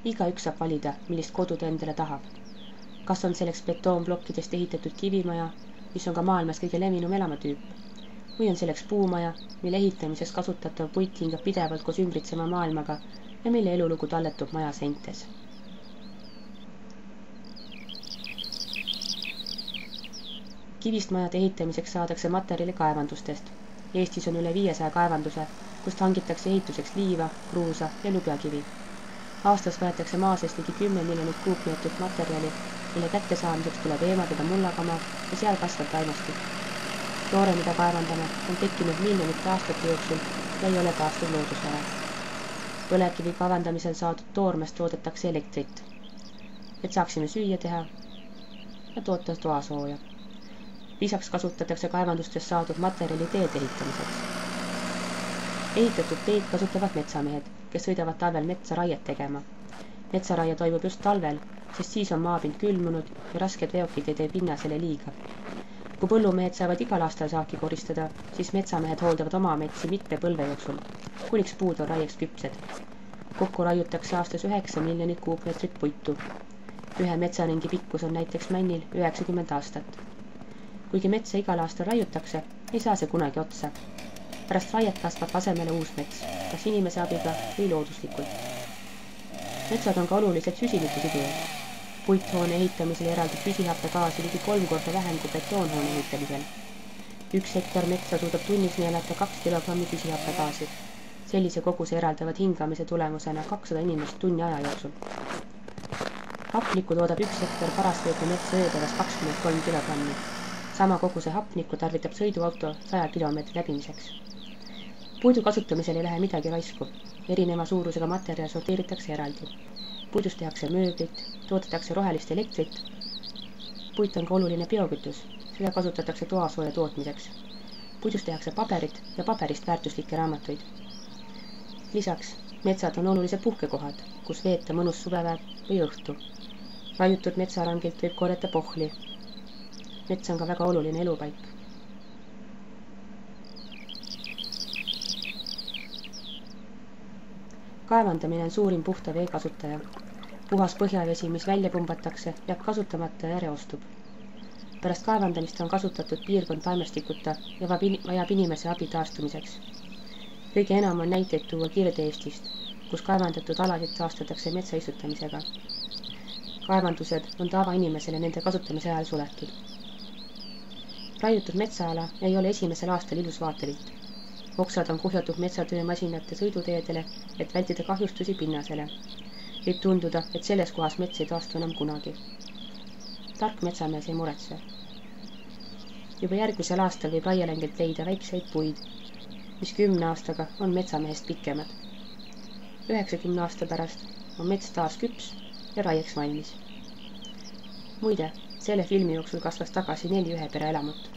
Igaüks saab valida, millist kodu ta endale tahab. Kas on selleks betoonplokkidest ehitatud kivimaja, mis on ka maailmas kõige levinum elamatüüp, või on selleks puumaja, mille ehitamiseks kasutatav puit hingab pidevalt koos ümbritseva maailmaga ja mille elulugu talletub maja seintes. Kivist majade ehitamiseks saadakse materjali kaevandustest. Eestis on üle 500 kaevanduse, kust hangitakse ehituseks liiva, kruusa ja lubjakivi. Aastas võetakse maa seest ligi 10 miljonit kuupmeetrit materjali, mille kättesaamiseks tuleb eemaldada mullakama ja seal kasvab taimestik. Toore, mida kaevandame, on tekkinud miljonite aastate jooksul ja ei ole taastuv loodusvara. Põlevkivi kaevandamisel saadud toormest toodetakse elektrit, et saaksime süüa teha ja toota toasooja. Lisaks kasutatakse kaevandustest saadud materjali teed ehitamiseks. Ehitatud teed kasutavad metsamehed, kes sõidavad talvel metsa raiet tegema. Metsaraie toimub just talvel, sest siis on maapind külmunud ja rasked veokid ei tee pinnasele liiga. Kui põllumehed saavad igal aastal saaki koristada, siis metsamehed hooldavad oma metsi mitme põlve jooksul, kuniks puud on raieks küpsed. Kokku raiutakse aastas 9 miljonit kuupmeetrit puitu. Ühe metsaringi pikkus on näiteks männil 90 aastat. Kuigi metsa igal aastal raiutakse, ei saa see kunagi otsa. Pärast raiet kasvab asemele uus mets, kas inimese abiga või looduslikult. Metsad on ka olulised süsinikusidujad. Puithoone ehitamisel eraldub süsihappegaasi ligi 3 korda vähem kui betoonhoone ehitamisel. 1 hektar metsa suudab tunnis neelata 2 kilogrammi süsihappegaasi. Sellise koguse eraldavad hingamise tulemusena 200 inimest tunni aja jooksul. Hapnikku toodab 1 hektar parasveetu metsa ööpäevas 23 kilogrammi. Sama koguse hapnikku tarvitab sõiduauto 100 kilomeetri läbimiseks. Puidu kasutamisel ei lähe midagi raisku. Erineva suurusega materjal sorteeritakse eraldi. Puidust tehakse mööblit, toodetakse rohelist elektrit. Puit on ka oluline biokütus, seda kasutatakse toasooja tootmiseks. Puidust tehakse paberit ja paberist väärtuslikke raamatuid. Lisaks, metsad on olulised puhkekohad, kus veeta mõnus suvepäev või õhtu. Raiutud metsarangilt võib korjata pohli. Mets on ka väga oluline elupaik. Kaevandamine on suurim puhta vee kasutaja. Puhas põhjavesi, mis välja pumbatakse, jääb kasutamata ja reostub. Pärast kaevandamist on kasutatud piirkond taimestikuta ja vajab inimese abi taastumiseks. Kõige enam on näiteid tuua Kirde-Eestist, kus kaevandatud alasid taastatakse metsaistutamisega. Kaevandused on tavainimesele nende kasutamise ajal suletud. Raiutud metsaala ei ole esimesel aastal ilus vaatelist. Oksad on kuhjatud metsatöömasinate sõiduteedele, et vältida kahjustusi pinnasele. Võib tunduda, et selles kohas mets ei taastu enam kunagi. Tark metsamees ei muretse. Juba järgmisel aastal võib raielängelt leida väikseid puid, mis 10 aastaga on metsamehest pikemad. 90 aasta pärast on mets taas küps ja raieks valmis. Muide, selle filmi jooksul kasvas tagasi 4 ühepere elamut.